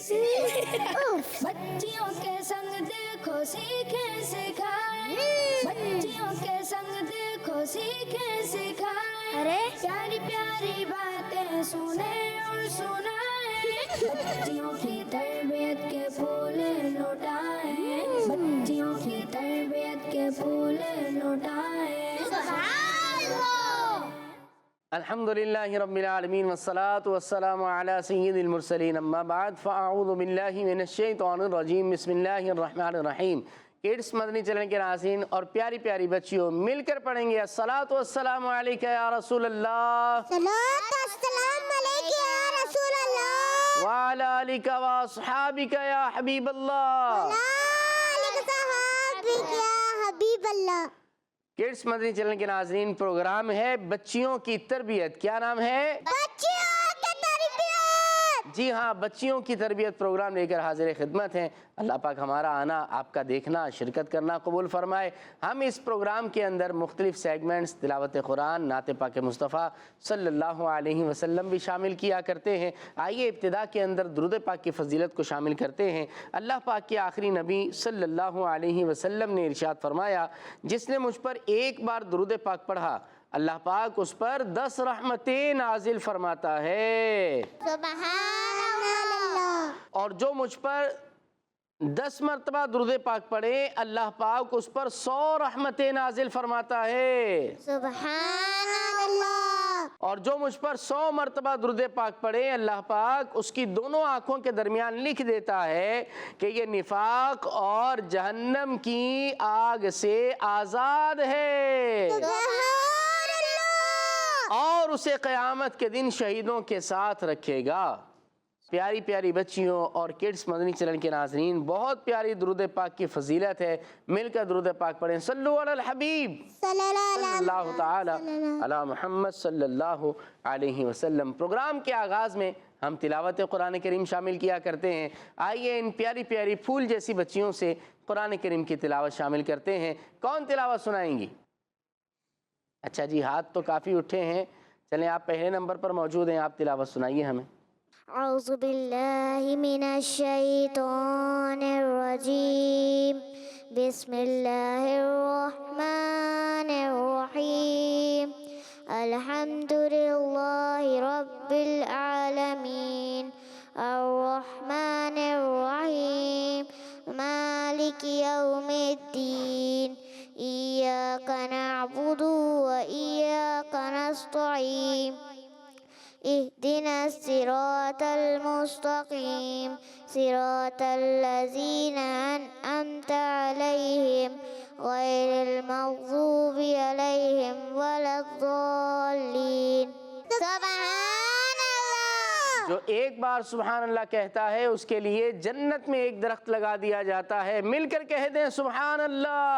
बच्चियों के संग देखो सीखे सिखाए, बच्चियों के संग देखो सीखे सिखाए, अरे प्यारी प्यारी बातें सुने और सुनाए, बच्चियों की तरबियत के फूल लौटाए, बच्चियों की तरबियत के फूल लौटाए। अल्हम्दुलिल्लाहि रब्बिल आलमीन वस्सलातु वस्सलामु अला सय्यिदिल मुरसलीन अम्मा बाद फ़अऊज़ु बिल्लाहि मिनश शैतानिर रजीम बिस्मिल्लाहिर रहमानिर रहीम। किड्स मदनी चैनल के नाज़रीन और प्यारी प्यारी बच्चियों, मिलकर पढ़ेंगे अस्सलातु वस्सलामु अलैका या रसूल अल्लाह, सलात अस्सलाम अलैका या रसूल अल्लाह, व अला आलिका व अस्हाबिका या हबीब अल्लाह। हबीब अल्लाह। किड्स मदनी चैनल के नाज़रीन, प्रोग्राम है बच्चियों की तरबियत। क्या नाम है? बच्चियों की तरबियत। जी हाँ, बच्चियों की तरबियत प्रोग्राम लेकर हाजिर खिदमत हैं। अल्लाह पाक हमारा आना, आपका देखना, शिरकत करना कबूल फरमाए। हम इस प्रोग्राम के अंदर मुख्तलिफ सेगमेंट्स तिलावत कुरान, नात पाक मुस्तफ़ा सल्लल्लाहु अलैहि वसल्लम भी शामिल किया करते हैं। आइए इब्तिदा के अंदर दुरूद पाक की फजीलत को शामिल करते हैं। अल्लाह पाक के आखिरी नबी सल्लल्लाहु अलैहि वसल्लम ने इरशाद फरमाया, जिसने मुझ पर एक बार दुरूद पाक पढ़ा, अल्लाह पाक उस पर 10 रहमतें नाजिल फरमाता है। सुबहानअल्लाह। और जो मुझ पर 10 मरतबा दुरूद पाक पढ़े, अल्लाह पाक उस पर 100 रहमतें नाजिल फरमाता है। सुबहानअल्लाह। और जो मुझ पर 100 मरतबा दुरूद पाक पढ़े, अल्लाह पाक उसकी दोनों आँखों के दरमियान लिख देता है कि ये निफाक और जहन्नम की आग से आज़ाद है, और उसे क़यामत के दिन शहीदों के साथ रखेगा। प्यारी प्यारी बच्चियों और किड्स मदनी चैनल के नाज़रीन, बहुत प्यारी दुरूद पाक की फजीलत है। मिलकर दुरूद पाक पढ़ें। सल्लु अलल हबीब सल्लल्लाहु ताला अला मुहम्मद सल्लल्लाहु अलैहि वसल्लम। प्रोग्राम के आगाज़ में हम तिलावत कुरान करीम शामिल किया करते हैं। आइए इन प्यारी प्यारी फूल जैसी बच्चियों से कुरान करीम की तिलावत शामिल करते हैं। कौन तिलावत सुनाएंगी? अच्छा जी, हाथ तो काफ़ी उठे हैं। चलें, आप पहले नंबर पर मौजूद हैं, आप तिलावत सुनाइए हमें। औज़ु बिल्लाहि मिनश शैतानिर रजीम, बिस्मिल्लाहिर रहमानिर रहीम, अल्हम्दुलिल्लाहि रब्बिल आलमीन, अर्रहमानिर रहीम, मालिकि यौमिद्दीन, इय्याका नअबुदु व इय्याका नस्तईन, इहदिना सिरातल मुस्तकीम, सिरातल लज़ीना अनअमता अलैहिम, गैरिल मग़ज़ूबि अलैहिम वलद्दाल्लीन। सुबहानअल्लाह। जो एक बार सुबहान अल्लाह कहता है, उसके लिए जन्नत में एक दरख्त लगा दिया जाता है। मिलकर कह दें सुबहान अल्लाह।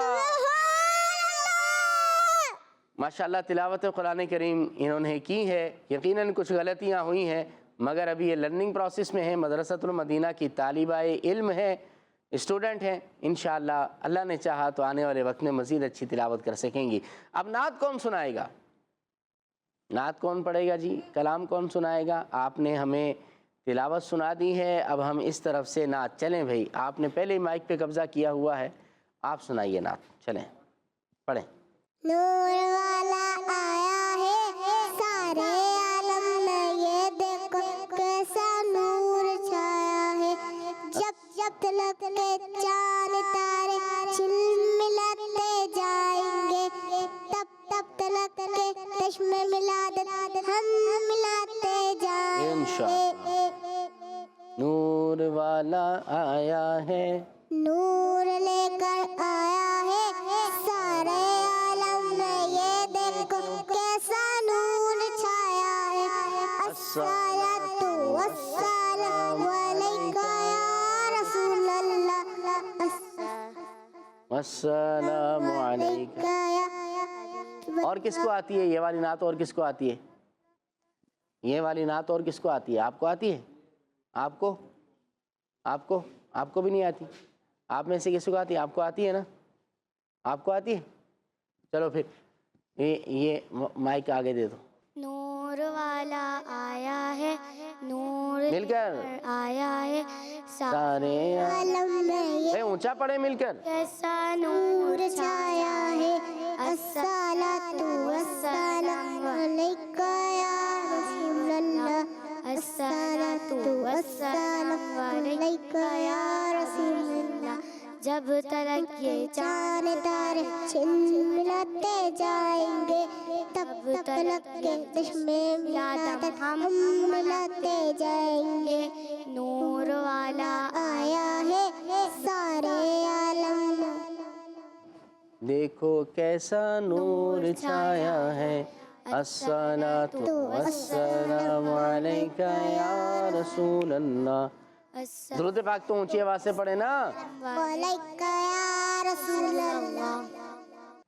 माशाअल्लाह, तिलावत कुरान करीम इन्होंने की है। यकीनन कुछ गलतियाँ हुई हैं, मगर अभी ये लर्निंग प्रोसेस में है। मदरसतुल मदीना की तालिबाए इल्म है, स्टूडेंट हैं। इंशाअल्लाह अल्लाह ने चाहा तो आने वाले वक्त में मज़ीद अच्छी तिलावत कर सकेंगी। अब नात कौन सुनाएगा? नात कौन पढ़ेगा जी? कलाम कौन सुनाएगा? आपने हमें तिलावत सुना दी है, अब हम इस तरफ से नात। चलें भाई, आपने पहले ही माइक पे कब्ज़ा किया हुआ है, आप सुनाइए नात। चलें, पढ़ें। नूर वाला आया है सारे आलम में, ये देखो कैसा नूर छाया है। जब जब तलक के चांद तारे झिलमिलाते जाएंगे, तब तब तलक के चश्मे मिलादत हम मिलाते जाएंगे। इंशाअल्लाह। नूर वाला आया है, नूर लेकर आया है सारे आलम में, ये देखो कैसा नूर छाया है। अस्सलातु वस्सलामु अलैका या रसूल अल्लाह, अस्सलामु अलैका। और किसको आती है ये वाली नात? और किसको आती है ये वाली नात? और किसको आती है? आपको आती है? आपको आपको आपको भी नहीं आती? आप में से किसी को आती है? आपको आती है ना? आपको आती है? चलो फिर ये माइक आगे दे दो। नूर वाला आया है نور مل کر آیا ہے سارے عالم میں یہ اونچا پڑھے مل کر کیسا نور چھایا ہے الصلاۃ والسلام علیکہ یا رسول اللہ الصلاۃ والسلام علیکہ یا رسول اللہ جب تلک یہ چاند تارے چھلتے جائیں گے تب تلک کے چشمے میلاد ہم ملاتے جائیں گے نور والا آیا ہے سارے عالم میں دیکھو کیسا نور چھایا ہے الصلاۃ والسلام علیکہ یا رسول اللہ. درود پاک تو اونچی آواز سے پڑھے نا. علیکہ یا رسول اللہ.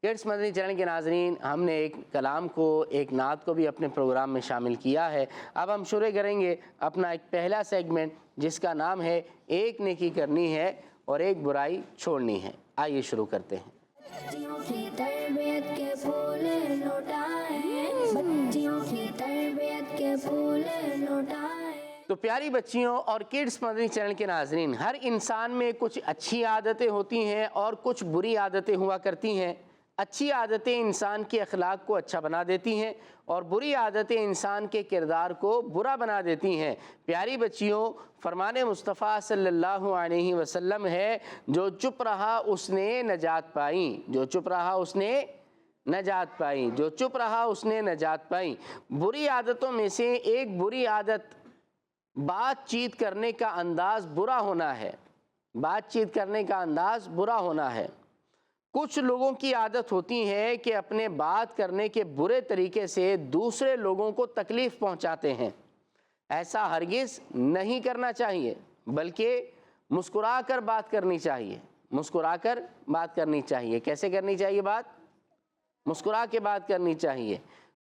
کڈس مدنی چینل کے ناظرین، ہم نے ایک کلام کو، ایک نعت کو بھی اپنے پروگرام میں شامل کیا ہے. اب ہم شروع کریں گے اپنا ایک پہلا سیگمنٹ جس کا نام ہے ایک نیکی کرنی ہے اور ایک برائی چھوڑنی ہے. آئیے شروع کرتے ہیں. بچیوں کی تربیت کے پھول لوٹائیں، بچیوں کی تربیت کے پھول لوٹائیں. تو پیاری بچیوں اور کڈس مدنی چینل کے ناظرین، ہر انسان میں کچھ اچھی عادتیں ہوتی ہیں اور کچھ بری عادتیں ہوا کرتی ہیں. اچھی عادتیں انسان کے اخلاق کو اچھا بنا دیتی ہیں اور بری عادتیں انسان کے کردار کو برا بنا دیتی ہیں. پیاری بچیوں، فرمان مصطفیٰ صلی اللہ علیہ وسلم ہے، جو چپ رہا اس نے نجات پائی. جو چپ رہا اس نے نجات پائی. جو چپ رہا اس نے نجات پائی. بری عادتوں میں سے ایک بری عادت بات چیت کرنے کا انداز برا ہونا ہے. بات چیت کرنے کا انداز برا ہونا ہے. کچھ لوگوں کی عادت ہوتی ہے کہ اپنے بات کرنے کے برے طریقے سے دوسرے لوگوں کو تکلیف پہنچاتے ہیں. ایسا ہرگز نہیں کرنا چاہیے، بلکہ مسکرا کر بات کرنی چاہیے. مسکرا کر بات کرنی چاہیے. کیسے کرنی چاہیے بات؟ مسکرا کے بات کرنی چاہیے.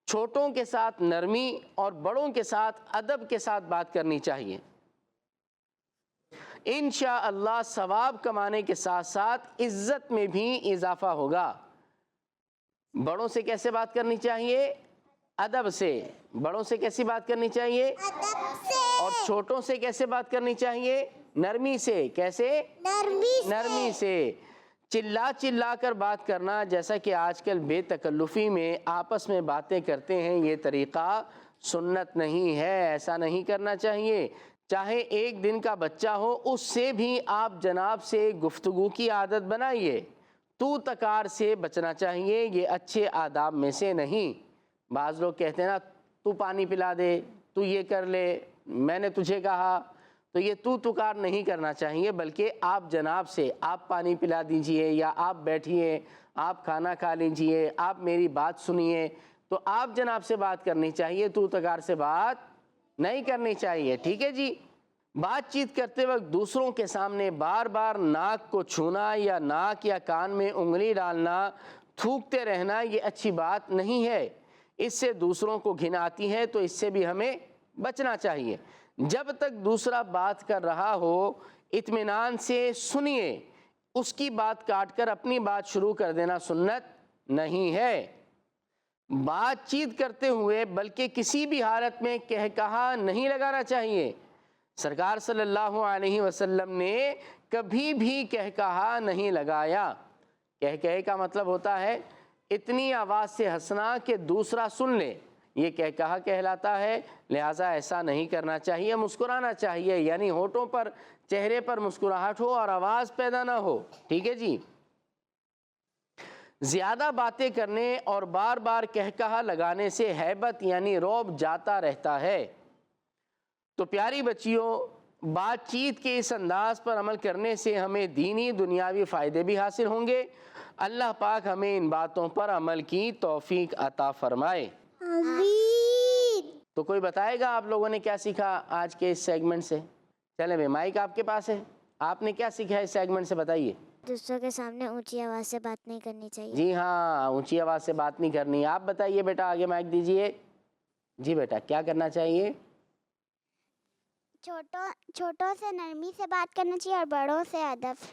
چھوٹوں کے ساتھ نرمی اور بڑوں کے ساتھ ادب کے ساتھ بات کرنی چاہیے. انشاءاللہ ثواب کمانے کے ساتھ ساتھ عزت میں بھی اضافہ ہوگا. بڑوں سے کیسے بات کرنی چاہیے؟ ادب سے. بڑوں سے کیسی بات کرنی چاہیے؟ ادب سے. اور چھوٹوں سے کیسے بات کرنی چاہیے؟ نرمی سے. کیسے؟ نرمی سے. چلا چلا کر بات کرنا، جیسا کہ آج کل بے تکلفی میں آپس میں باتیں کرتے ہیں، یہ طریقہ سنت نہیں ہے. ایسا نہیں کرنا چاہیے. چاہے ایک دن کا بچہ ہو، اس سے بھی آپ جناب سے گفتگو کی عادت بنائیے. تو تکار سے بچنا چاہیے، یہ اچھے آداب میں سے نہیں. بعض لوگ کہتے ہیں نا، تو پانی پلا دے، تو یہ کر لے، میں نے تجھے کہا. تو یہ تو تکار نہیں کرنا چاہیے، بلکہ آپ جناب سے آپ پانی پلا دیجئے، یا آپ بیٹھیے، آپ کھانا کھا لیجئے، آپ میری بات سنیے. تو آپ جناب سے بات کرنی چاہیے، تو تکار سے بات نہیں کرنی چاہیے. ٹھیک ہے جی. بات چیت کرتے وقت دوسروں کے سامنے بار بار ناک کو چھونا یا ناک یا کان میں انگلی ڈالنا، تھوکتے رہنا، یہ اچھی بات نہیں ہے. اس سے دوسروں کو گھن آتی ہے، تو اس سے بھی ہمیں بچنا چاہیے. جب تک دوسرا بات کر رہا ہو، اطمینان سے سنیے. اس کی بات کاٹ کر اپنی بات شروع کر دینا سنت نہیں ہے. بات چیت کرتے ہوئے بلکہ کسی بھی حالت میں کہا نہیں لگانا چاہیے. سرکار صلی اللہ علیہ وسلم نے کبھی بھی کہا نہیں لگایا. کہے کا مطلب ہوتا ہے اتنی آواز سے ہنسنا کہ دوسرا سن لے. یہ کہا کہلاتا ہے. لہٰذا ایسا نہیں کرنا چاہیے. مسکرانا چاہیے، یعنی ہونٹوں پر، چہرے پر مسکراہٹ ہو اور آواز پیدا نہ ہو. ٹھیک ہے جی. زیادہ باتیں کرنے اور بار بار کہا لگانے سے ہیبت یعنی رعب جاتا رہتا ہے. تو پیاری بچیوں، بات چیت کے اس انداز پر عمل کرنے سے ہمیں دینی دنیاوی فائدے بھی حاصل ہوں گے. اللہ پاک ہمیں ان باتوں پر عمل کی توفیق عطا فرمائے. آمین. تو کوئی بتائے گا آپ لوگوں نے کیا سیکھا آج کے اس سیگمنٹ سے؟ چلیں بھائی، مائک آپ کے پاس ہے، آپ نے کیا سیکھا اس سیگمنٹ سے بتائیے. دوسروں کے سامنے اونچی آواز سے بات نہیں کرنی چاہیے. جی ہاں، اونچی آواز سے بات نہیں کرنی. آپ بتائیے بیٹا، آگے مائک دیجئے. جی بیٹا، کیا کرنا چاہیے؟ چھوٹوں سے نرمی سے بات کرنا چاہیے اور بڑوں سے ادب.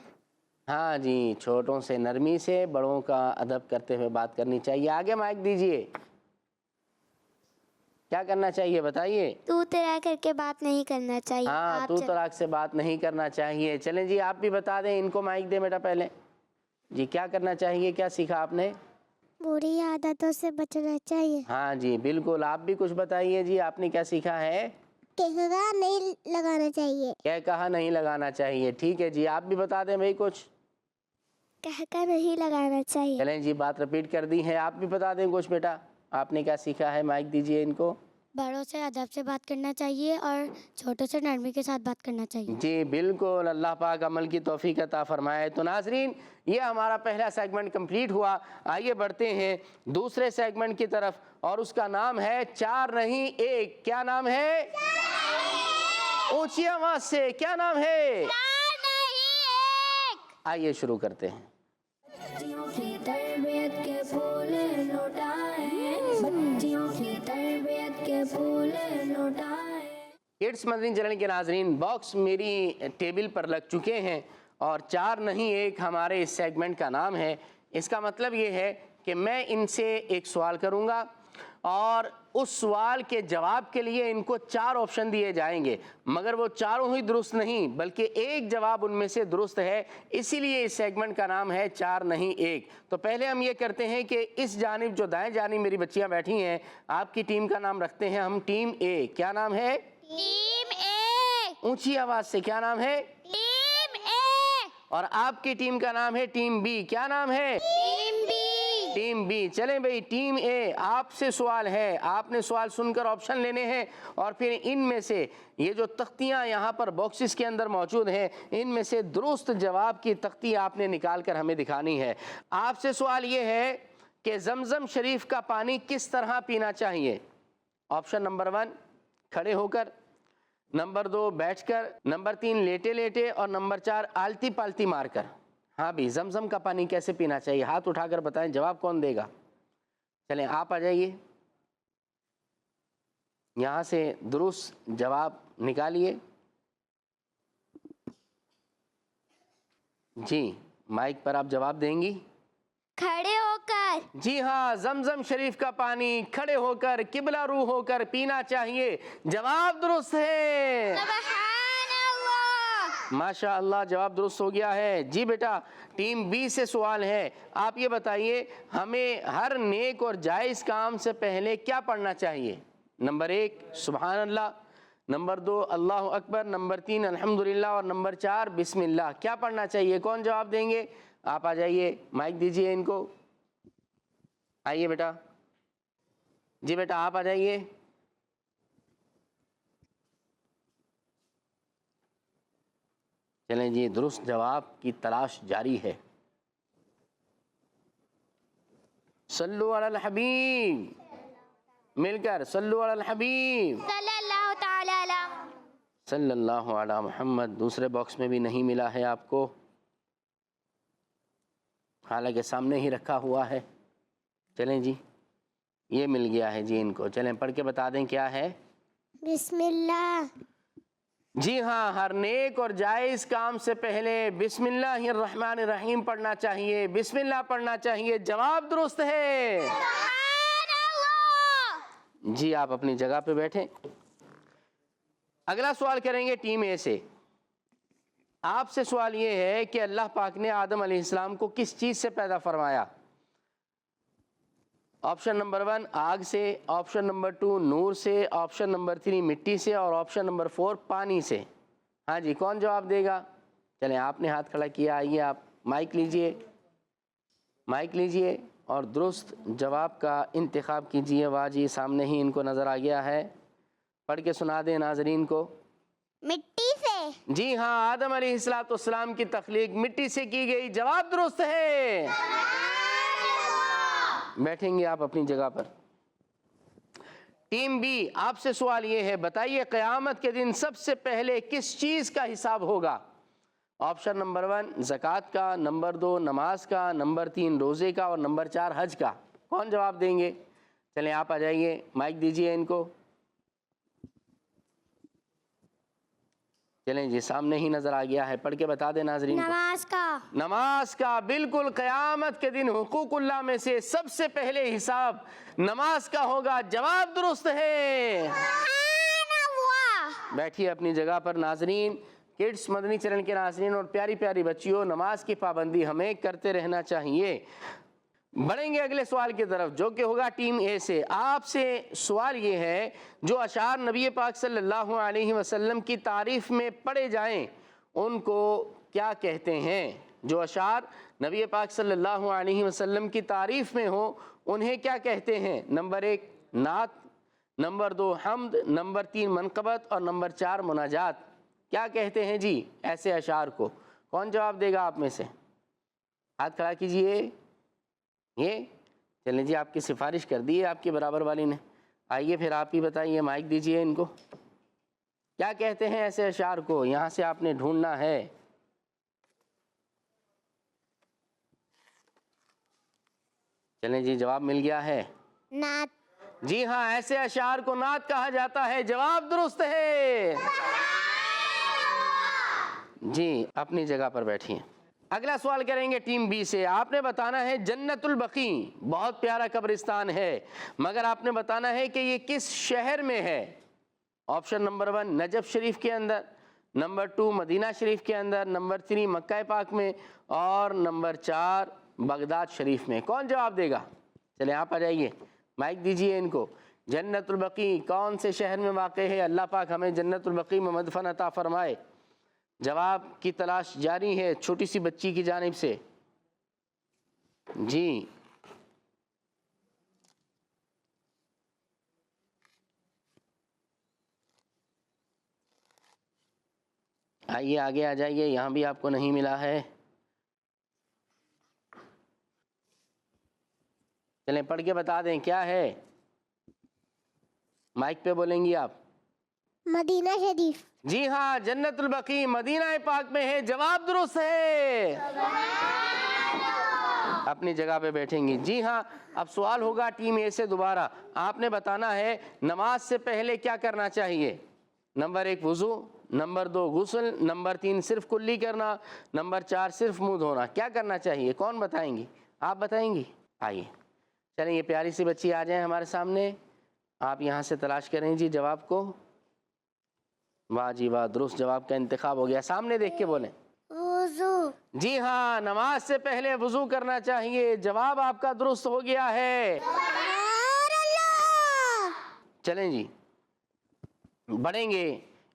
ہاں جی، چھوٹوں سے نرمی سے، بڑوں کا ادب کرتے ہوئے بات کرنی چاہیے. آگے مائک دیجئے. क्या करना चाहिए बताइए। तू तेरा करके बात नहीं करना चाहिए। हाँ, तू तड़ाक से बात नहीं करना चाहिए। चलें जी, आप भी बता दें, इनको माइक दे बेटा पहले जी। क्या करना चाहिए, क्या सीखा आपने? बुरी आदतों से बचना चाहिए। हाँ जी बिल्कुल, आप भी कुछ बताइए जी, आपने क्या सीखा है? कहका नहीं लगाना चाहिए। क्या कहा नहीं लगाना चाहिए, ठीक है जी। आप भी बता दें भाई कुछ। कहका नहीं लगाना चाहिए। चलें जी, बात रिपीट कर दी है, आप भी बता दें कुछ बेटा, आपने क्या सीखा है? माइक दीजिए इनको। बड़ों से अदब से बात करना चाहिए और छोटों से नरमी के साथ बात करना चाहिए। जी बिल्कुल, अल्लाह पाक अमल की तौफीक अता फरमाए। तो नाजरीन, ये हमारा पहला सेगमेंट कंप्लीट हुआ। आइए बढ़ते हैं दूसरे सेगमेंट की तरफ, और उसका नाम है 4 नहीं 1। क्या नाम है? ऊंची आवाज से क्या नाम है? 4 नहीं 1। आइए शुरू करते हैं। बच्चियों की तरबियत के फूल लौटाए, बच्चियों की तरबियत के फूल लौटाए। किड्स मदनी चैनल के नाजरीन, बॉक्स मेरी टेबल पर लग चुके हैं और 4 नहीं 1 हमारे इस सेगमेंट का नाम है। इसका मतलब ये है कि मैं इनसे एक सवाल करूंगा और उस सवाल के जवाब के लिए इनको 4 ऑप्शन दिए जाएंगे, मगर वो चारों ही दुरुस्त नहीं बल्कि एक जवाब उनमें से दुरुस्त है। इसीलिए इस सेगमेंट का नाम है 4 नहीं 1। तो पहले हम ये करते हैं कि इस जानिब, जो दाएं जानिब मेरी बच्चियां बैठी हैं, आपकी टीम का नाम रखते हैं हम टीम ए। क्या नाम है? टीम ए। ऊंची आवाज से क्या नाम है? टीम ए। और आपकी टीम का नाम है टीम बी। क्या नाम है? Team B. Team B. चलें भाई, टीम ए, आपसे सवाल है, आपने सवाल सुनकर ऑप्शन लेने हैं और फिर इनमें से ये जो तख्तियां यहाँ पर बॉक्सेस के अंदर मौजूद हैं, इनमें से दुरुस्त जवाब की तख्ती आपने निकाल कर हमें दिखानी है। आपसे सवाल ये है कि जमजम शरीफ का पानी किस तरह पीना चाहिए? ऑप्शन नंबर 1 खड़े होकर, नंबर 2 बैठकर, नंबर 3 लेटे लेटे, और नंबर 4 आलती पालती मारकर। हाँ भी, जमजम का पानी कैसे पीना चाहिए? हाथ उठाकर बताएं, जवाब कौन देगा? चलें आप आ जाइए, यहाँ से दुरुस्त जवाब निकालिए जी। माइक पर आप जवाब देंगी। खड़े होकर। जी हाँ, जमजम शरीफ का पानी खड़े होकर, किबला रू होकर पीना चाहिए। जवाब दुरुस्त है। सुभान अल्लाह। माशा अल्लाह, जवाब दुरुस्त हो गया है जी। बेटा टीम बी से सवाल है, आप ये बताइए, हमें हर नेक और जायज़ काम से पहले क्या पढ़ना चाहिए? नंबर 1 सुभान अल्लाह, नंबर 2 अल्लाह अकबर, नंबर 3 अल्हम्दुलिल्लाह, और नंबर 4 बिस्मिल्लाह। क्या पढ़ना चाहिए? कौन जवाब देंगे? आप आ जाइए, माइक दीजिए इनको। आइए बेटा जी, बेटा आप आ जाइए। चलें जी, दुरुस्त जवाब की तलाश जारी है। सल्लु अलल हबीब, मिलकर सल्लु अलल हबीब सल्लल्लाहु ताला अलैहि। सल्लल्लाहु अलैहि मुहम्मद। दूसरे बॉक्स में भी नहीं मिला है आपको, हालांकि सामने ही रखा हुआ है। चलें जी, ये मिल गया है जी इनको। चलें पढ़ के बता दें क्या है? बिस्मिल्लाह। जी हाँ, हर नेक और जायज़ काम से पहले बिस्मिल्लाहिर्रहमानिर्रहीम पढ़ना चाहिए, बिस्मिल्लाह पढ़ना चाहिए। जवाब दुरुस्त है। सुभान अल्लाह। जी आप अपनी जगह पे बैठें। अगला सवाल करेंगे टीम ए से। आपसे सवाल ये है कि अल्लाह पाक ने आदम अलैहिस्सलाम को किस चीज़ से पैदा फरमाया? ऑप्शन नंबर 1 आग से, ऑप्शन नंबर 2 नूर से, ऑप्शन नंबर 3 मिट्टी से, और ऑप्शन नंबर 4 पानी से। हाँ जी, कौन जवाब देगा? चलें, आपने हाथ खड़ा किया, आइए आप माइक लीजिए, माइक लीजिए और दुरुस्त जवाब का इंतखाब कीजिए। वाह जी, सामने ही इनको नज़र आ गया है, पढ़ के सुना दें नाजरीन को। मिट्टी से। जी हाँ, आदम अलैहिस्सलाम की तख्लीक मिट्टी से की गई। जवाब दुरुस्त है। बैठेंगे आप अपनी जगह पर। टीम बी, आपसे सवाल ये है, बताइए क़यामत के दिन सबसे पहले किस चीज़ का हिसाब होगा? ऑप्शन नंबर 1 ज़कात का, नंबर 2 नमाज का, नंबर 3 रोज़े का, और नंबर 4 हज का। कौन जवाब देंगे? चलें आप आ जाइए, माइक दीजिए इनको। چلیں جی سامنے ہی نظر آ گیا ہے، پڑھ کے بتا دیں ناظرین کو۔ نماز کا نماز کا، بالکل قیامت کے دن حقوق اللہ میں سے سب سے پہلے حساب نماز کا ہوگا، جواب درست ہے۔ بیٹھیے اپنی جگہ پر ناظرین، کڈس مدنی چینل کے ناظرین اور پیاری پیاری بچیوں، نماز کی پابندی ہمیں کرتے رہنا چاہیے۔ بڑھیں گے اگلے سوال کی طرف جو کہ ہوگا ٹیم اے سے۔ آپ سے سوال یہ ہے جو اشعار نبی پاک صلی اللہ علیہ وسلم کی تعریف میں پڑھے جائیں ان کو کیا کہتے ہیں؟ جو اشعار نبی پاک صلی اللہ علیہ وسلم کی تعریف میں ہو انہیں کیا کہتے ہیں؟ نمبر 1 نعت، نمبر 2 حمد، نمبر 3 منقبت اور نمبر 4 مناجات۔ کیا کہتے ہیں جی ایسے اشعار کو؟ کون جواب دے گا آپ میں سے؟ ہاتھ کھڑا کیجئے۔ یہ چلیں جی آپ کی سفارش کر دی ہے آپ کے برابر والی نے، آئیے پھر آپ ہی بتائیے، مائک دیجئے ان کو، کیا کہتے ہیں ایسے اشعار کو؟ یہاں سے آپ نے ڈھونڈنا ہے۔ چلیں جی جواب مل گیا ہے، نعت۔ جی ہاں ایسے اشعار کو نعت کہا جاتا ہے، جواب درست ہے۔ جی اپنی جگہ پر بیٹھیے۔ اگلا سوال کریں گے ٹیم بی سے۔ آپ نے بتانا ہے جنت البقیع بہت پیارا قبرستان ہے، مگر آپ نے بتانا ہے کہ یہ کس شہر میں ہے؟ آپشن نمبر 1 نجف شریف کے اندر، نمبر 2 مدینہ شریف کے اندر، نمبر 3 مکہ پاک میں اور نمبر 4 بغداد شریف میں۔ کون جواب دے گا؟ چلیں آپ آ جائیے، مائک دیجئے ان کو۔ جنت البقیع کون سے شہر میں واقع ہے؟ اللہ پاک ہمیں جنت البقیع میں مدفن عطا فرمائے۔ جواب کی تلاش جاری ہے چھوٹی سی بچی کی جانب سے۔ جی آئیے آگے آ جائیے، یہاں بھی آپ کو نہیں ملا ہے۔ چلیں پڑھ کے بتا دیں کیا ہے، مائک پہ بولیں گی آپ۔ مدینہ شریف۔ جی ہاں جنت البقیع مدینہ پاک میں ہے، جواب درست ہے۔ اپنی جگہ پہ بیٹھیں گی۔ جی ہاں اب سوال ہوگا ٹیم اے سے دوبارہ۔ آپ نے بتانا ہے نماز سے پہلے کیا کرنا چاہیے؟ نمبر 1 وضو، نمبر 2 غسل، نمبر 3 صرف کلی کرنا، نمبر 4 صرف منہ دھونا۔ کیا کرنا چاہیے؟ کون بتائیں گی؟ آپ بتائیں گی؟ آئیے چلیں یہ پیاری سی بچی آ جائیں ہمارے سامنے، آپ یہاں سے تلاش کریں جی جواب کو۔ واہ جی واہ، درست جواب کا انتخاب ہو گیا، سامنے دیکھ کے بولیں۔ وضو۔ جی ہاں نماز سے پہلے وضو کرنا چاہیے، جواب آپ کا درست ہو گیا ہے۔ چلیں جی بڑھیں گے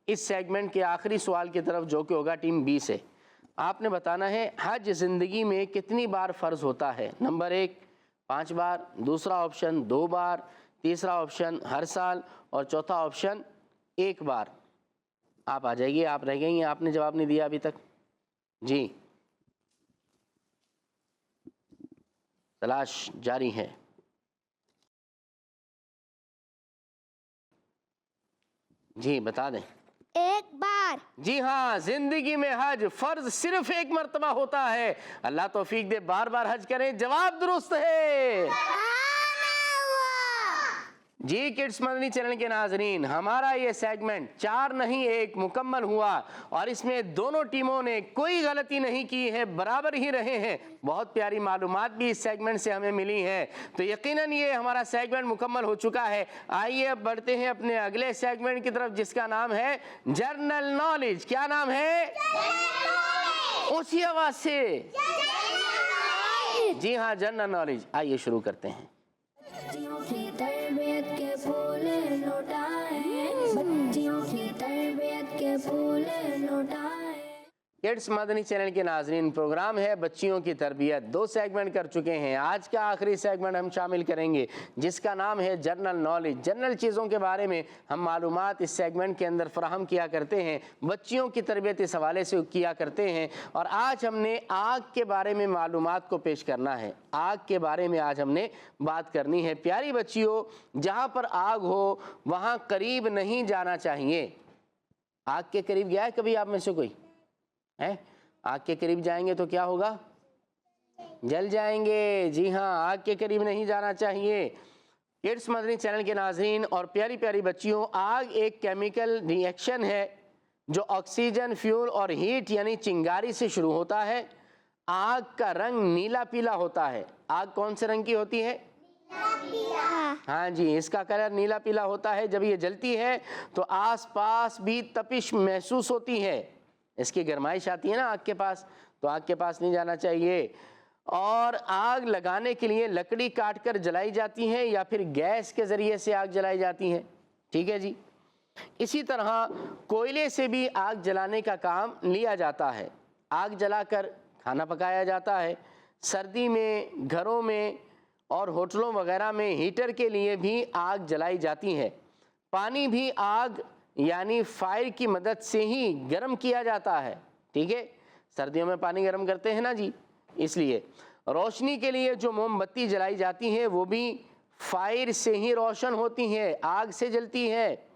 اس سیگمنٹ کے آخری سوال کی طرف جو کہ ہوگا ٹیم بی سے۔ آپ نے بتانا ہے حج زندگی میں کتنی بار فرض ہوتا ہے؟ نمبر 1 5 بار، دوسرا آپشن 2 بار، تیسرا آپشن ہر سال اور چوتھا آپشن 1 بار۔ آپ آ جائیے، آپ رہ گئی ہیں، آپ نے جواب نہیں دیا ابھی تک۔ جی تلاش جاری ہے۔ جی بتا دیں۔ 1 بار۔ جی ہاں زندگی میں حج فرض صرف 1 مرتبہ ہوتا ہے، اللہ توفیق دے بار بار حج کریں، جواب درست ہے۔ جی کڈس مدنی چینل کے ناظرین، ہمارا یہ سیگمنٹ 4 نہیں 1 مکمل ہوا اور اس میں دونوں ٹیموں نے کوئی غلطی نہیں کی ہے، برابر ہی رہے ہیں۔ بہت پیاری معلومات بھی اس سیگمنٹ سے ہمیں ملی ہیں، تو یقیناً یہ ہمارا سیگمنٹ مکمل ہو چکا ہے۔ آئیے اب بڑھتے ہیں اپنے اگلے سیگمنٹ کی طرف جس کا نام ہے جنرل نالج۔ کیا نام ہے؟ اونچی آواز سے۔ جی ہاں جنرل نالج، آئیے شروع کرتے ہیں۔ بچیوں کی تربیت کے پھول لوٹائیں، بچیوں کی تربیت کے پھول لوٹائیں۔ کڈس مدنی چینل کے ناظرین، پروگرام ہے بچیوں کی تربیت، 2 سیگمنٹ کر چکے ہیں، آج کا آخری سیگمنٹ ہم شامل کریں گے جس کا نام ہے جنرل نالج۔ جنرل چیزوں کے بارے میں ہم معلومات اس سیگمنٹ کے اندر فراہم کیا کرتے ہیں، بچیوں کی تربیت اس حوالے سے کیا کرتے ہیں، اور آج ہم نے آگ کے بارے میں معلومات کو پیش کرنا ہے۔ آگ کے بارے میں آج ہم نے بات کرنی ہے۔ پیاری بچیوں، جہاں پر آگ ہو وہاں قریب نہیں جانا چاہیے۔ آگ کے قریب گیا ہے کبھی آپ میں سے کوئی ہے؟ آگ کے قریب جائیں گے تو کیا ہوگا؟ جل جائیں گے۔ جی ہاں آگ کے قریب نہیں جانا چاہیے۔ کڈس مدنی چینل کے ناظرین اور پیاری پیاری بچیوں، آگ ایک کیمیکل ری ایکشن ہے जो ऑक्सीजन, फ्यूल और हीट यानी चिंगारी से शुरू होता है। आग का रंग नीला पीला होता है। आग कौन से रंग की होती है? हाँ जी, इसका कलर नीला पीला होता है। जब ये जलती है तो आसपास भी तपिश महसूस होती है। इसकी गर्माइश आती है ना आग के पास, तो आग के पास नहीं जाना चाहिए। और आग लगाने के लिए लकड़ी काट कर जलाई जाती है या फिर गैस के ज़रिए से आग जलाई जाती है। ठीक है जी। इसी तरह कोयले से भी आग जलाने का काम लिया जाता है। आग जलाकर खाना पकाया जाता है। सर्दी में घरों में और होटलों वगैरह में हीटर के लिए भी आग जलाई जाती है। पानी भी आग यानी फायर की मदद से ही गर्म किया जाता है। ठीक है, सर्दियों में पानी गर्म करते हैं ना जी, इसलिए। रोशनी के लिए जो मोमबत्ती जलाई जाती है वो भी फायर से ही रोशन होती है, आग से जलती है।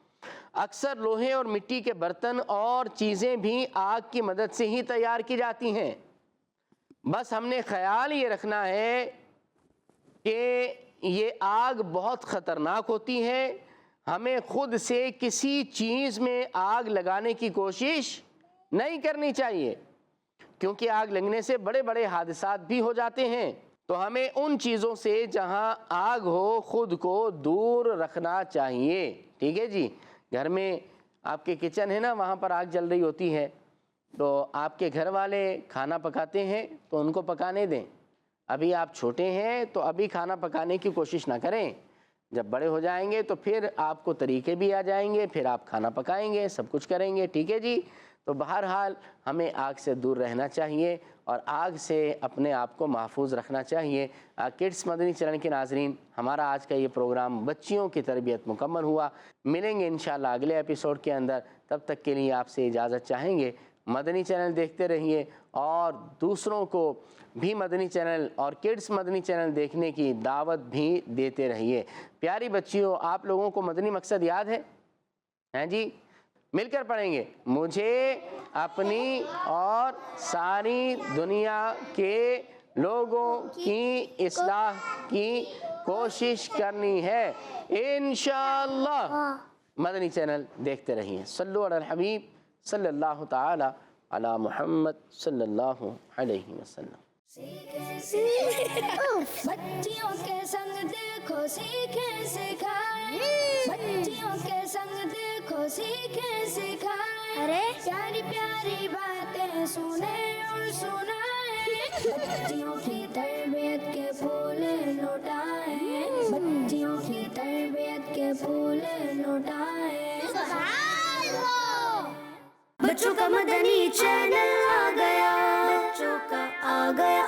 अक्सर लोहे और मिट्टी के बर्तन और चीज़ें भी आग की मदद से ही तैयार की जाती हैं। बस हमने ख्याल ये रखना है कि ये आग बहुत ख़तरनाक होती है। हमें खुद से किसी चीज़ में आग लगाने की कोशिश नहीं करनी चाहिए, क्योंकि आग लगने से बड़े बड़े हादसात भी हो जाते हैं। तो हमें उन चीज़ों से जहां आग हो खुद को दूर रखना चाहिए। ठीक है जी। घर में आपके किचन है ना, वहाँ पर आग जल रही होती है, तो आपके घर वाले खाना पकाते हैं तो उनको पकाने दें। अभी आप छोटे हैं तो अभी खाना पकाने की कोशिश ना करें। जब बड़े हो जाएंगे तो फिर आपको तरीके भी आ जाएंगे, फिर आप खाना पकाएंगे, सब कुछ करेंगे। ठीक है जी। तो बहरहाल हमें आग से दूर रहना चाहिए और आग से अपने आप को महफूज रखना चाहिए। किड्स मदनी चैनल के नाजरीन, हमारा आज का ये प्रोग्राम बच्चियों की तरबियत मुकम्मल हुआ। मिलेंगे इंशाल्लाह अगले एपिसोड के अंदर। तब तक के लिए आपसे इजाज़त चाहेंगे। मदनी चैनल देखते रहिए और दूसरों को भी मदनी चैनल और किड्स मदनी चैनल देखने की दावत भी देते रहिए। प्यारी बच्चियों, आप लोगों को मदनी मकसद याद है? हैं जी? मिलकर पढ़ेंगे। मुझे अपनी और सारी दुनिया के लोगों की इस्लाह की कोशिश करनी है इंशाअल्लाह। मदनी चैनल देखते रहिए। सल्लु अलल हबीब सल्लल्लाहु ताला अला मुहम्मद सल्लल्लाहु अलैहि वसल्लम। बच्चियों के संग देखो सीखे सिखाए, बच्चियों के संग देखो सीखे सिखाए। अरे प्यारी प्यारी बातें सुने और सुनाए, बच्चियों की तरबियत के फूल लुटाए, बच्चियों की तरबियत के फूल लुटाए। बच्चों का मदनी चैनल आ गया, बच्चों का आ गया